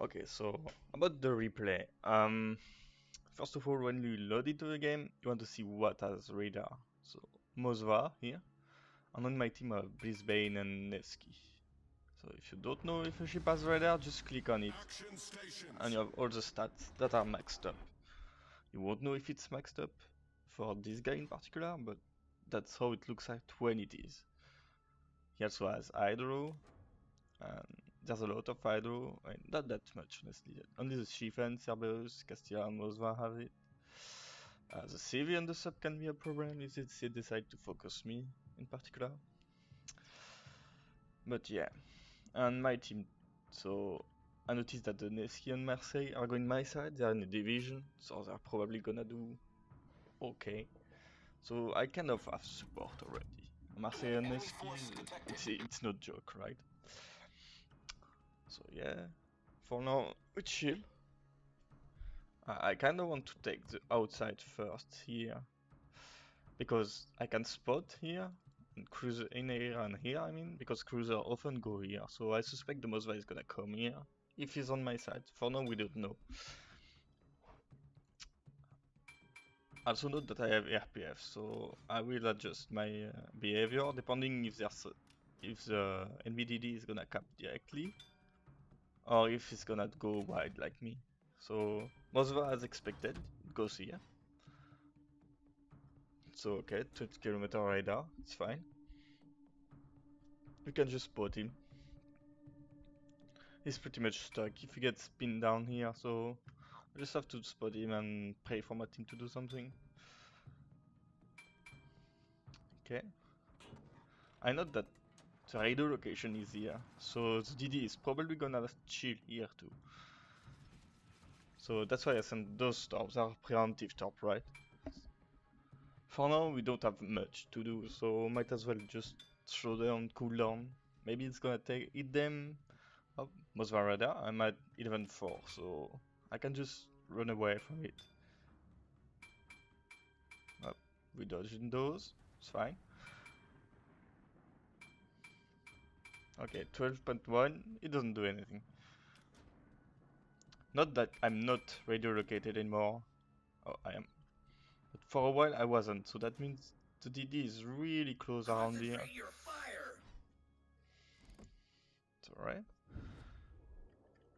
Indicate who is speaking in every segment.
Speaker 1: Okay, so about the replay. First of all, when you load into the game, you want to see what has radar. So Mosva here, and on my team I have Brisbane and Nevsky. So if you don't know if a ship has radar, just click on it, and you have all the stats that are maxed up. You won't know if it's maxed up for this guy in particular, but that's how it looks like when it is. He also has hydro, and there's a lot of hydro, and not that much honestly. Only the Chieftain, Cerberus, Castilla, and Mosva have it. The CV on the sub can be a problem if they decide to focus me in particular. But yeah, and my team. So I noticed that the Nevsky and Marseille are going my side. They are in a division, so they're probably gonna do okay. So I kind of have support already. Marseille and Nevsky, it's no joke, right? So yeah, for now we chill. I kind of want to take the outside first here because I can spot here and cruiser in here and here. I mean, because cruiser often go here, so I suspect the Mosva is gonna come here if he's on my side. For now, we don't know. Also note that I have RPF, so I will adjust my behavior depending if the NVDD is gonna cap directly or if it's gonna go wide like me. So Mosva, as expected, goes here. So okay, 20 km radar, it's fine. We can just spot him. He's pretty much stuck if he gets pinned down here, so I just have to spot him and pray for my team to do something. Okay. I know that the radar location is here, so the DD is probably gonna chill here too. So that's why I sent those stops, are preemptive top, right? For now we don't have much to do, so might as well just slow down, cool down. Maybe it's gonna hit them. Oh, Mosva radar, I'm at 11-4, so I can just run away from it. Oh, we dodging those, it's fine. Okay, 12.1, it doesn't do anything. Not that I'm not radio located anymore. Oh, I am. But for a while I wasn't, so that means the DD is really close around here. It's alright.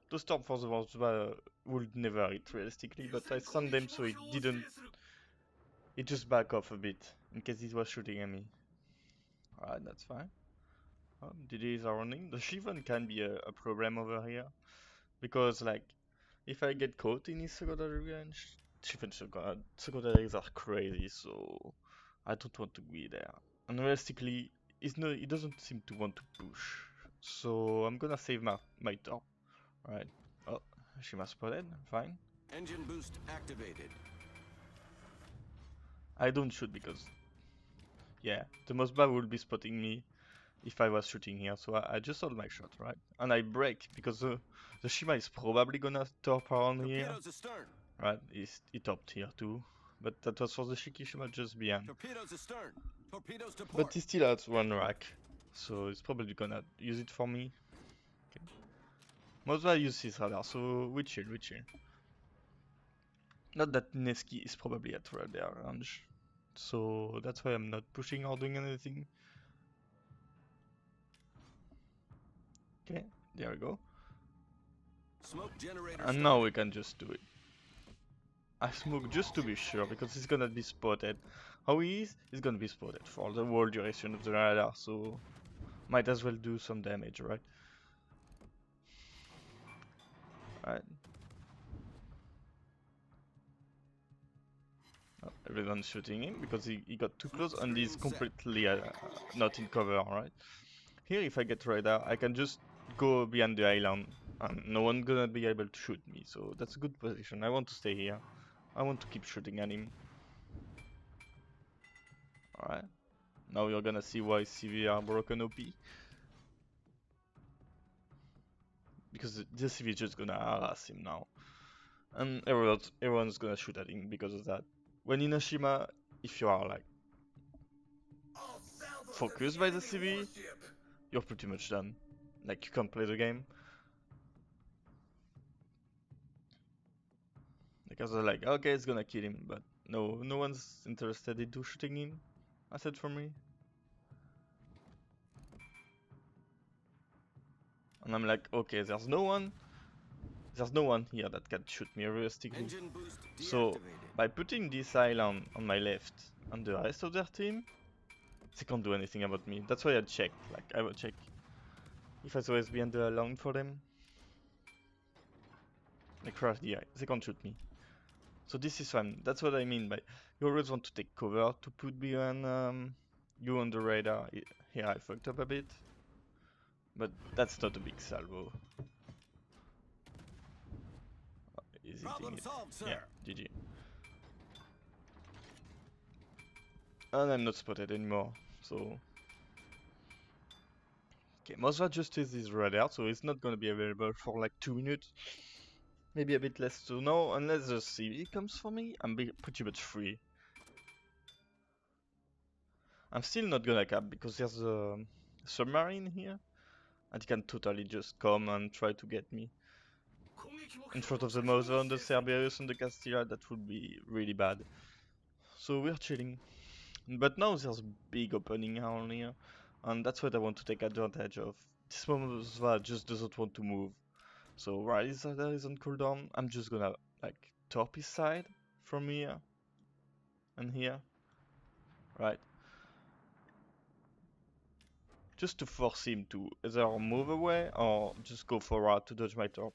Speaker 1: The storm for the Warships would never hit realistically, but I stunned them so it didn't. It just back off a bit in case it was shooting at me. Alright, that's fine. DDs are running. The Shivan can be a problem over here because, like, if I get caught in his secondary range, Shivan secondaries are crazy, so I don't want to be there. And realistically, he doesn't seem to want to push, so I'm gonna save my top. Alright. Oh, Shima spotted. Fine.
Speaker 2: Engine boost activated.
Speaker 1: I don't shoot because, yeah, the Mosba will be spotting me if I was shooting here, so I just hold my shot, right? And I break because the Shima is probably gonna top around here.
Speaker 2: Astern.
Speaker 1: Right, he topped here too. But that was for the Shikishima just behind.
Speaker 2: Torpedoes astern. Torpedoes to port.
Speaker 1: But he still has one rack, so he's probably gonna use it for me. Okay. Mosva uses his radar, so we chill, we chill. Not that Nevsky is probably at radar range, so that's why I'm not pushing or doing anything. Okay, there we go.
Speaker 2: Smoke generator
Speaker 1: and now we can just do it. I smoke just to be sure, because he's gonna be spotted. How he is? He's gonna be spotted for the whole duration of the radar, so might as well do some damage, right? Alright. Oh, everyone's shooting him because he got too close and he's completely not in cover, right? Here, if I get radar, I can just go behind the island and no one gonna be able to shoot me, so that's a good position. I want to stay here. I want to keep shooting at him. Alright. Now you're gonna see why CV are broken OP. Because the CV is just gonna harass him now. And everyone's gonna shoot at him because of that. When in Oshima, if you are like focused by the CV, you're pretty much done. Like you can't play the game. Because they're like, okay, it's gonna kill him, but no one's interested in shooting him. I said for me. And I'm like, okay, there's no one here that can shoot me realistically.
Speaker 2: Engine boost
Speaker 1: So
Speaker 2: deactivated.
Speaker 1: by putting this island on my left and the rest of their team, they can't do anything about me. That's why I checked. Like I will check if I always be on the island for them. Like right here, they can't shoot me. So this is fun. That's what I mean by you always want to take cover to put behind you on the radar. Here I fucked up a bit, but that's not a big salvo. Is
Speaker 2: Problem
Speaker 1: it?
Speaker 2: solved, sir.
Speaker 1: Yeah, GG. And I'm not spotted anymore, so... Okay, Mosva just is his radar, so it's not gonna be available for like 2 minutes. Maybe a bit less to know, unless the CV comes for me, I'm pretty much free. I'm still not gonna cap, because there's a submarine here, and he can totally just come and try to get me. In front of the Mosva and the Cerberus and the Castilla, that would be really bad. So we're chilling. But now there's a big opening around here, and that's what I want to take advantage of. This Mosva just doesn't want to move. So while his radar is on cooldown, I'm just gonna like top his side from here and here, right? Just to force him to either move away or just go forward to dodge my torp.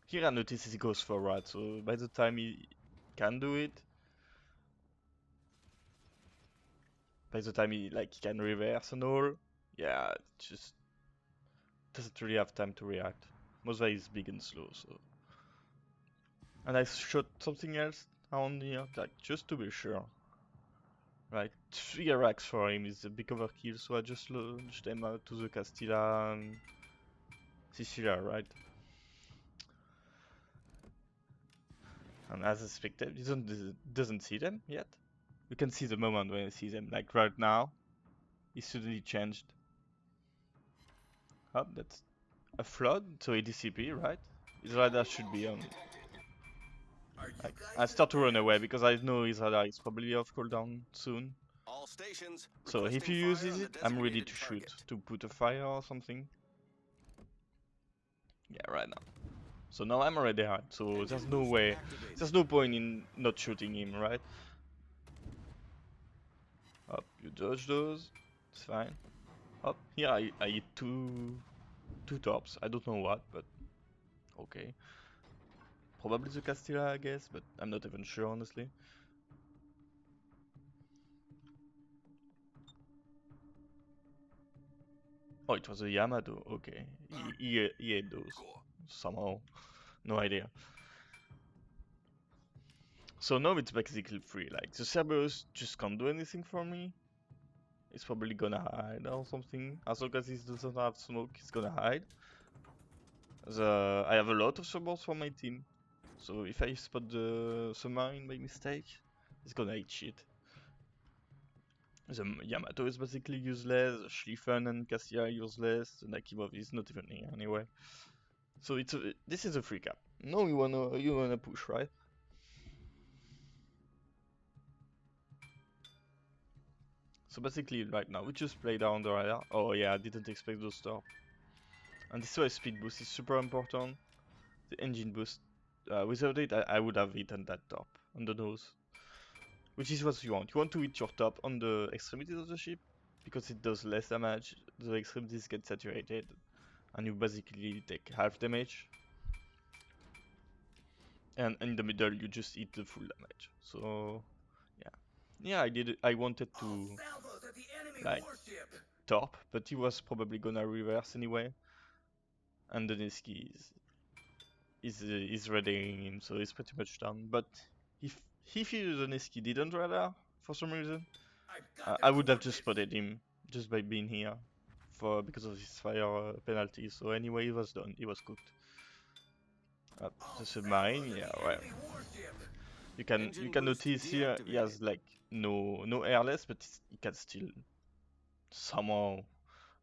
Speaker 1: Here I notice he goes forward, so by the time he can do it, by the time he can reverse and all, yeah, it just doesn't really have time to react. Mosva is big and slow, so. And I shot something else around here, like just to be sure. Right, 3 racks for him is a big overkill, so I just launched them out to the Castilla and Sicilia, right? And as expected, he doesn't see them yet. You can see the moment when he sees them, like right now, he suddenly changed. Oh, that's a flood, so he DCP, right? His radar should be on. Like, I start to run away because I know his radar is probably off cooldown soon.
Speaker 2: All stations.
Speaker 1: So if he
Speaker 2: Requesting fire
Speaker 1: uses
Speaker 2: on
Speaker 1: it,
Speaker 2: the
Speaker 1: I'm ready
Speaker 2: designated
Speaker 1: to shoot,
Speaker 2: target.
Speaker 1: to put a fire or something. Yeah, right now. So now I'm already hard, so there's no way, there's no point in not shooting him, right? Up, you dodge those, it's fine. Up, here I hit two tops, I don't know what, but okay. Probably the Castilla, I guess, but I'm not even sure, honestly. Oh, it was a Yamato, okay. He ate those, somehow, no idea. So now it's basically free, like, the Cerberus just can't do anything for me. He's probably gonna hide or something. As long as he doesn't have smoke, he's gonna hide. I have a lot of supports for my team. So if I spot the submarine by mistake, he's gonna eat shit. The Yamato is basically useless, Schlieffen and Cassia useless, the Nakimov is not even here anyway. So this is a free cap. No, you wanna push, right? So basically right now we just play down the radar. Oh yeah, I didn't expect those torp. And this is why speed boost is super important. The engine boost. Without it, I would have eaten that top on the nose. Which is what you want. You want to hit your top on the extremities of the ship, because it does less damage, the extremities get saturated, and you basically take half damage. And in the middle, you just eat the full damage. So, yeah. Yeah, I wanted to, like, top, but he was probably gonna reverse anyway. And the Niski is radaring him, so he's pretty much done. But if the Niski didn't radar, for some reason, I would have just spotted him just by being here, because of his fire penalty. So anyway, he was done. He was cooked. The submarine, yeah, well, you can notice here he has like no airless, but he can still somehow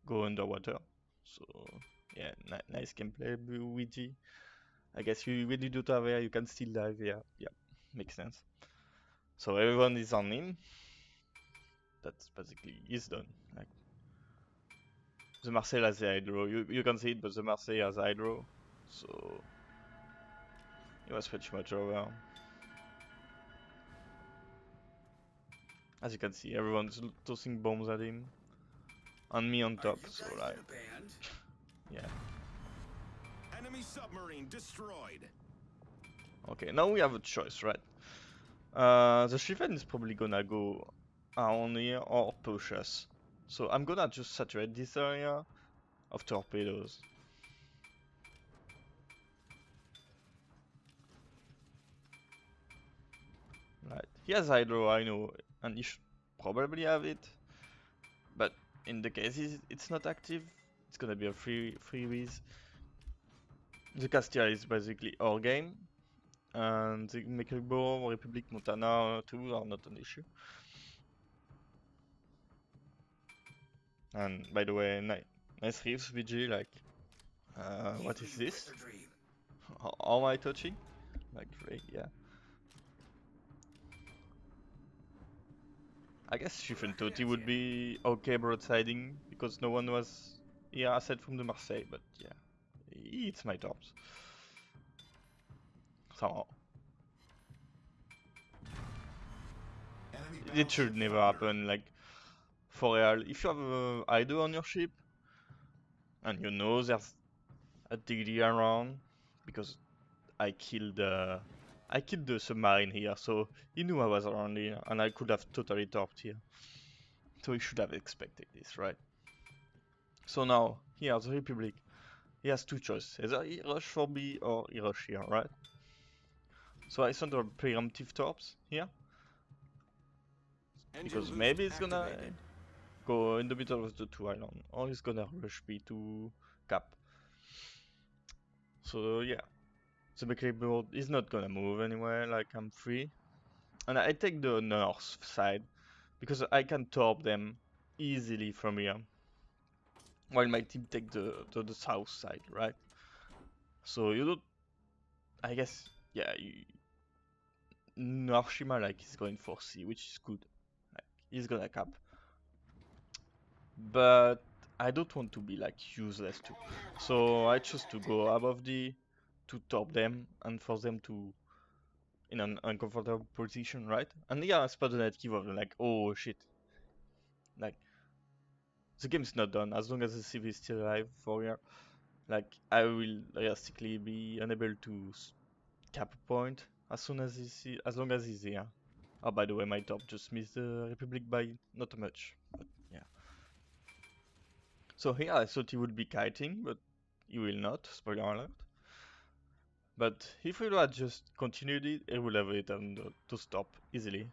Speaker 1: go underwater. So yeah, nice gameplay, Luigi. I guess when you do that there, you can still dive. Yeah, yeah, makes sense. So everyone is on him. That's basically he's done. Like the Marseille has the hydro. You can see it, but the Marseille has hydro. So it was pretty much over. As you can see, everyone's tossing bombs at him. And me on top, so like, yeah.
Speaker 2: Enemy submarine destroyed.
Speaker 1: Okay, now we have a choice, right? The Shivan is probably gonna go on here or push us. So I'm gonna just saturate this area of torpedoes. Right, he has hydro, I know, and he should probably have it. But in the case it's not active, it's gonna be a free whiz. The Castilla is basically our game, and the Mecklenburg, Republic, Montana too are not an issue. And by the way, nice reefs, VG, like, what is this? How am I touching? Like, really, yeah. I guess Chiffon thought he would be okay broadsiding, because no one was here aside from the Marseille, but yeah. He eats my torps. Somehow. It should never happen, like, for real. If you have a idol on your ship, and you know there's a DD around, because I killed the submarine here, so he knew I was around here, and I could have totally torped here. So he should have expected this, right? So now, here, the Republic, he has two choices. Either he rush for B or he rush here, right? So I send a preemptive torps here, because maybe it's gonna go in the middle of the two islands, or he's gonna rush B to cap. So yeah, the Mecklenburg is not gonna move anywhere, like I'm free. And I take the north side, because I can torp them easily from here, while my team take the south side, right? So you don't, I guess, yeah, Norshima like is going for C, which is good. Like he's gonna cap, but I don't want to be like useless too. So I choose to go above D to top them and force them to in an uncomfortable position, right? And yeah, I spot the net key of like, oh shit, like the game's not done as long as the CV is still alive for here. Like I will realistically be unable to cap a point as soon as as long as he's here. Oh, by the way, my top just missed the Republic by not much, but yeah. So here I thought he would be kiting, but he will not, spoiler alert. But if we had just continued it, he would have it to stop easily.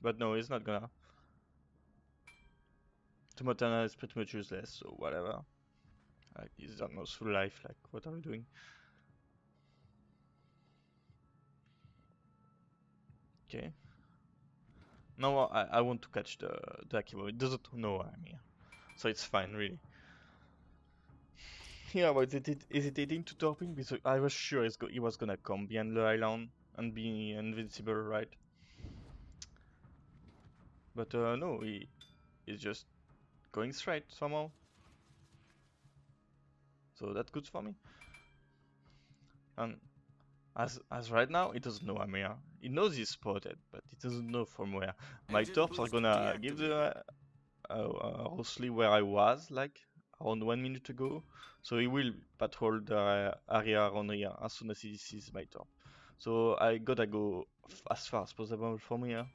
Speaker 1: But no, he's not gonna. Tomotana is pretty much useless, so whatever. Like, he's almost full life, like, what are we doing? Okay. Now I want to catch the Akibo. It doesn't know I'm here. So it's fine, really. Here I was hesitating to torping because I was sure he was gonna come behind the island and be invincible, right? But no, he's just going straight somehow. So that's good for me. And as right now, he doesn't know I'm here. He knows he's spotted, but he doesn't know from where. My torps are gonna give the roughly where I was, like around 1 minute ago. So he will patrol the area around here as soon as he sees my torp. So I gotta go as far as possible from here.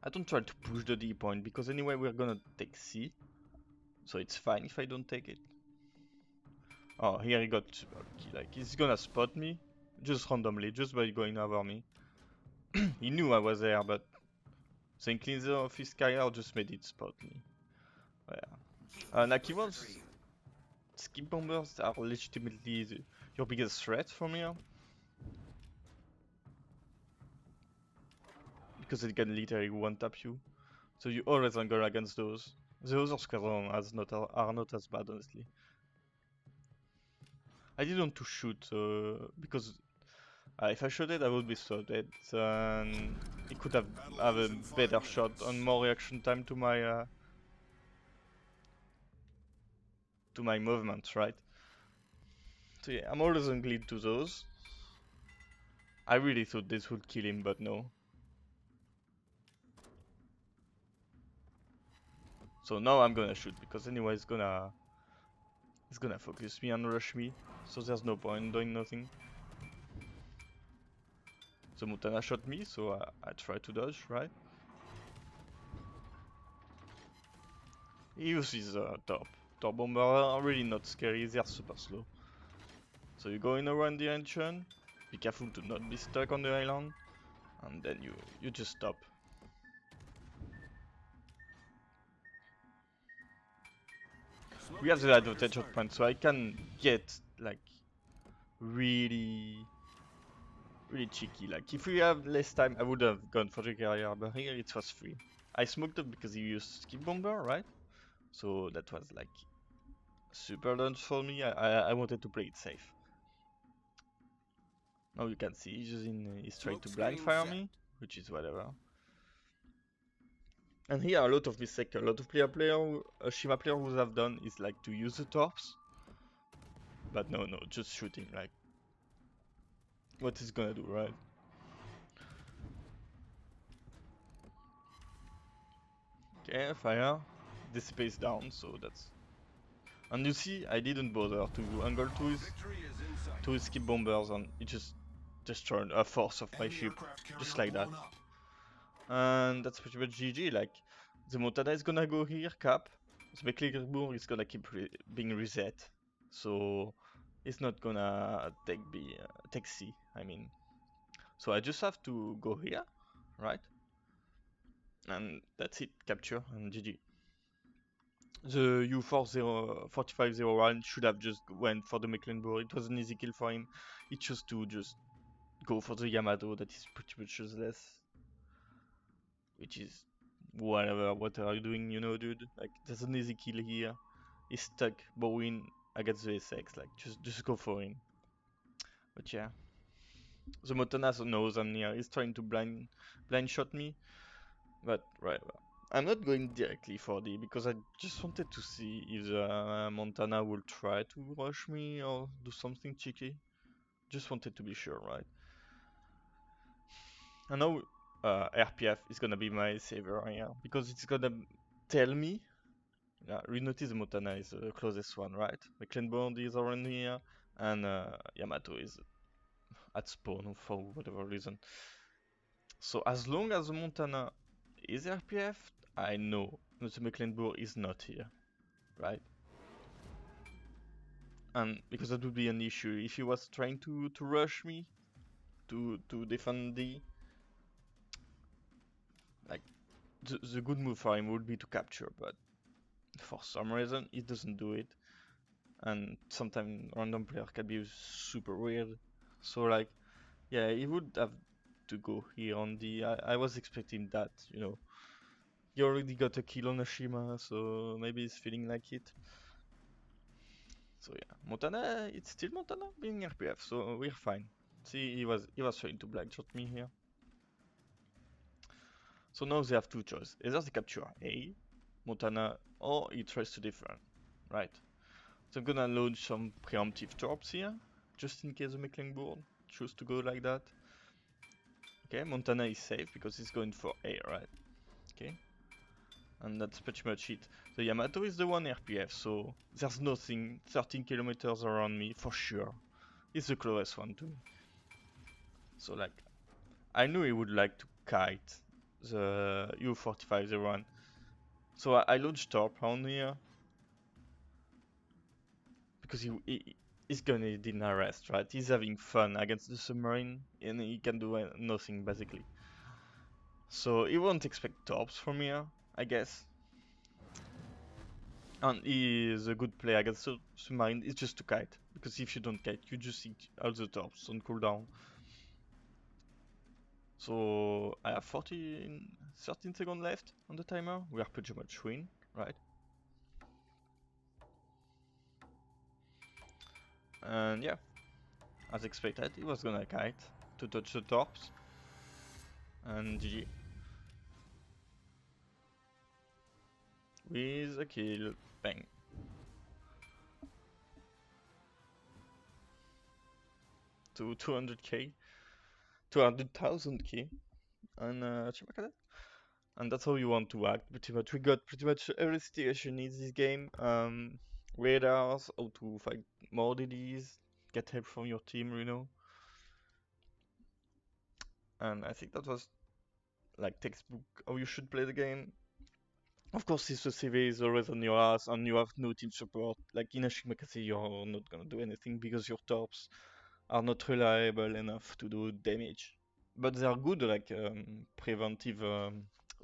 Speaker 1: I don't try to push the D point because anyway we're gonna take C. So it's fine if I don't take it. Oh, here he got like he's gonna spot me just randomly, just by going over me. He knew I was there, but the inclinator of his carrier just made it spot me. Yeah. Nakimon's skip bombers are legitimately your biggest threat from here. because it can literally one-tap you. So you always angle against those. The other squadron are not as bad, honestly. I didn't want to shoot because if I shot it, I would be so dead, and it could have a better shot and more reaction time to my movements, right? So yeah, I'm always angling to those. I really thought this would kill him, but no. So now I'm gonna shoot because anyway it's gonna focus me and rush me. So there's no point doing nothing. The Montana shot me, so I try to dodge, right? He uses top bomber are really not scary. They are super slow. So you go in around the engine. Be careful to not be stuck on the island, and then you just stop. We have the advantage of point, so I can get like really cheeky. Like if we have less time, I would have gone for the carrier, but here it was free. I smoked up because he used skip bomber, right? So that was like super lunch for me. I wanted to play it safe. Now you can see he's trying to blind fire me, which is whatever. And here a lot of mistake, a lot of Shima player would have done is like to use the torps. But no, just shooting, like what is gonna do, right? Okay, fire. Dissipates down, so that's... And you see, I didn't bother to angle to his skip bombers, and it just destroyed a fourth of my ship, just like that. And that's pretty much GG, like, the Montana is gonna go here, cap, the Mecklenburg is gonna keep being reset, so it's not gonna take C, I mean. So I just have to go here, right? And that's it, capture and GG. The U4501 should have just went for the Mecklenburg. It was an easy kill for him. He chose to just go for the Yamato that is pretty much useless. Which is whatever, what are you doing, you know, dude? Like, there's an easy kill here. He's stuck, bowing against the SX, like, just go for him. But yeah. The Motana knows I'm near. He's trying to blind shot me. But, right, well, I'm not going directly for D because I just wanted to see if the Montana will try to rush me or do something cheeky. Just wanted to be sure, right? I know RPF is gonna be my savior here because it's gonna tell me. Yeah, we notice Motana is the closest one, right? Mecklenburg is around here, and Yamato is at spawn for whatever reason. So as long as the Montana is RPF, I know that the Mecklenburg is not here, right? And because that would be an issue if he was trying to rush me to defend D. Like the good move for him would be to capture, but for some reason he doesn't do it. And sometimes random player can be super weird. So like, yeah, he would have to go here on the... I was expecting that, you know. He already got a kill on Ashima, so maybe he's feeling like it. So yeah, Montana, it's still Montana being RPF, so we're fine. See, he was trying to black shot me here. So now they have two choices. Either they capture A, Montana, or he tries to defend, right? So I'm gonna launch some preemptive torps here, just in case the Mecklenburg choose to go like that. Okay, Montana is safe because he's going for A, right? Okay. And that's pretty much it. The Yamato is the one RPF, so there's nothing 13 kilometers around me for sure. It's the closest one to me. So like, I knew he would like to kite the U4501. So I launched torp on here. Because he's gonna deny rest, right? He's having fun against the submarine and he can do nothing basically. So he won't expect torps from here, I guess. And he is a good play against the submarine, it's just to kite. Because if you don't kite, you just see all the torps on cooldown. So I have 13 seconds left on the timer. We are pretty much win, right? And yeah, as expected, he was gonna kite to touch the torps. And GG. With a kill. Bang. To 200k. 200,000k. And Shimakaze. And that's how you want to act. Pretty much, we got pretty much every situation in this game. Radars, how to fight more DDs, get help from your team, you know. And I think that was like textbook how you should play the game. Of course, if the CV is always on your ass and you have no team support, like in a Shimakaze, you're not gonna do anything because your torps are not reliable enough to do damage. But they are good like preventive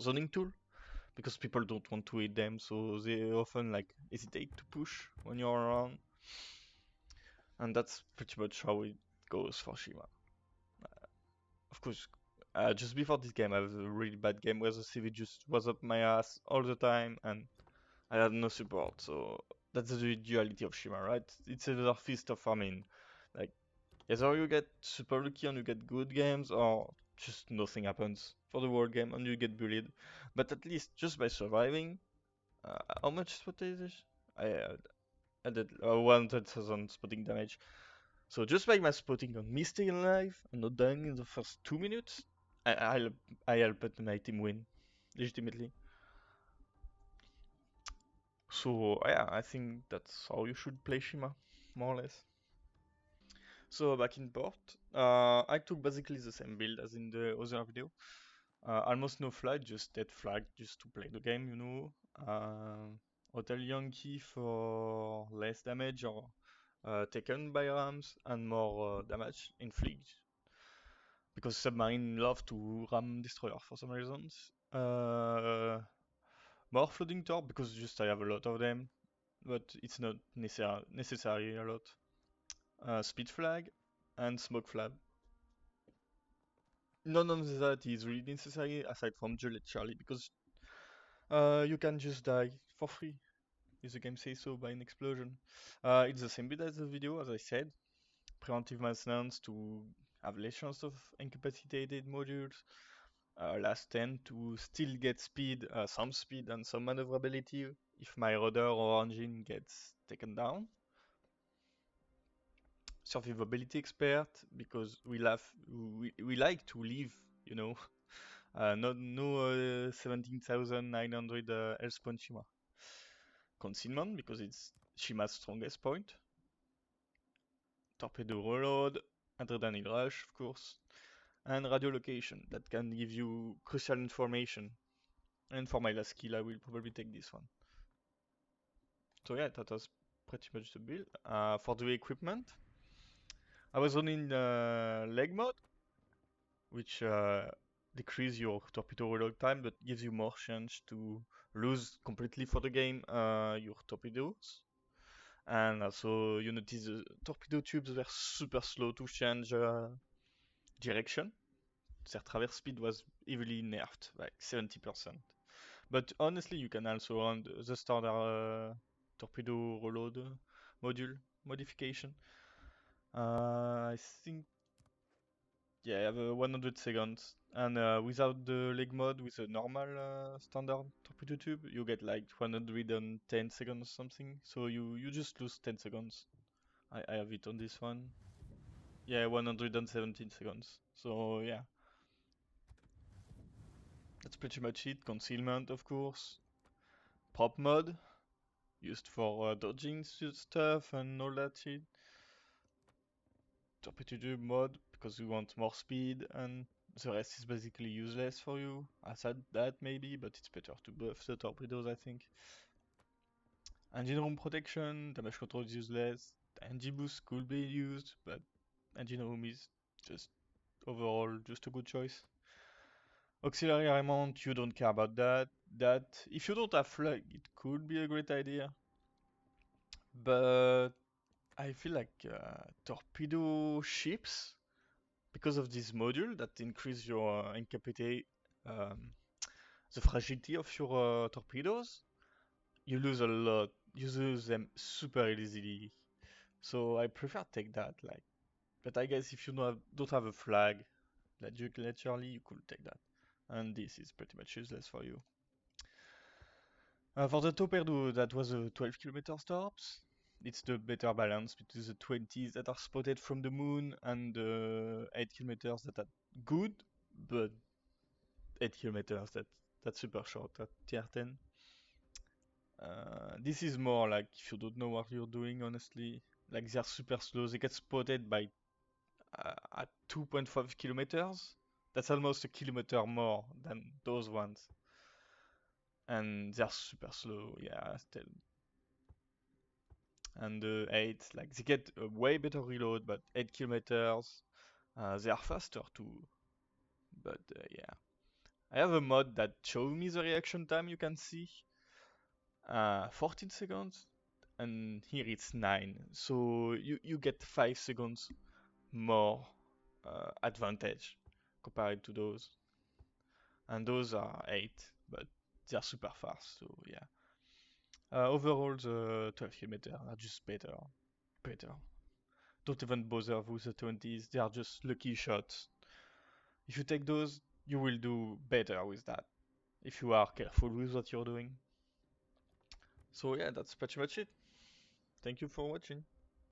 Speaker 1: zoning tool because people don't want to hit them, so they often like hesitate to push when you're around. And that's pretty much how it goes for Shima. Of course, just before this game, I was a really bad game where the CV just was up my ass all the time and I had no support. So that's the duality of Shima, right? It's another feast of famine. Like, either you get super lucky and you get good games, or just nothing happens for the world game and you get bullied. But at least just by surviving, how much spot is this? I, I did 100,000 spotting damage. So just by my spotting on me staying alive and not dying in the first 2 minutes, I, I helped my team win, legitimately. So yeah, I think that's how you should play Shima, more or less. So back in port, I took basically the same build as in the other video. Almost no flag, just dead flag, just to play the game, you know. Hotel Yankee for less damage or taken by rams and more damage in fleet. Because submarine love to ram destroyer for some reasons. More floating torp because just I have a lot of them, but it's not necessary a lot. Speed flag and smoke flag. None of that is really necessary aside from Juliet Charlie because you can just die for free if the game says so by an explosion. It's the same bit as the video, as I said. Preventive maintenance to have less chance of incapacitated modules. Last 10 to still get speed, some speed and some maneuverability if my rudder or engine gets taken down. Survivability expert because we like to live, you know. No 17,900 health point Shima. Concealment because it's Shima's strongest point. Torpedo reload, adrenaline rush, of course, and radio location that can give you crucial information. And for my last skill, I will probably take this one. So yeah, that was pretty much the build. For the equipment, I was running leg mode, which decrease your torpedo reload time, but gives you more chance to lose completely for the game your torpedoes. And also you notice the torpedo tubes were super slow to change direction. Their traverse speed was heavily nerfed, like 70%. But honestly, you can also run the standard torpedo reload module modification. I think, yeah, I have 100 seconds. And without the leg mode, with a normal standard torpedo tube, you get like 110 seconds or something. So you just lose 10 seconds. I have it on this one. Yeah, 117 seconds. So yeah, that's pretty much it. Concealment, of course. Prop mode, used for dodging stuff and all that shit. Torpedo mode, because you want more speed, and the rest is basically useless for you. I said that maybe, but it's better to buff the torpedoes, I think. Engine room protection, damage control is useless. Engine boost could be used, but engine room is just overall just a good choice. Auxiliary armament, you don't care about that. That if you don't have flag, it could be a great idea. But I feel like torpedo ships because of this module that increase your incapacity, um, the fragility of your torpedoes, you lose a lot. You lose them super easily. So I prefer take that. Like, but I guess if you don't have a flag, like literally, you could take that. And this is pretty much useless for you. For the torpedo, that was a 12 km torps. It's the better balance between the 20s that are spotted from the moon and the 8 kilometers that are good, but 8 kilometers that's super short at tier 10. This is more like if you don't know what you're doing, honestly. Like they're super slow. They get spotted by at 2.5 kilometers. That's almost a kilometer more than those ones. And they're super slow, yeah, still. And the 8, like they get a way better reload, but 8 kilometers, they are faster too. But yeah. I have a mod that shows me the reaction time you can see. 14 seconds, and here it's 9. So you get 5 seconds more advantage compared to those. And those are 8, but they are super fast, so yeah. Overall, the 12 km are just better. Better. Don't even bother with the 20s, they are just lucky shots. If you take those, you will do better with that, if you are careful with what you're doing. So yeah, that's pretty much it. Thank you for watching.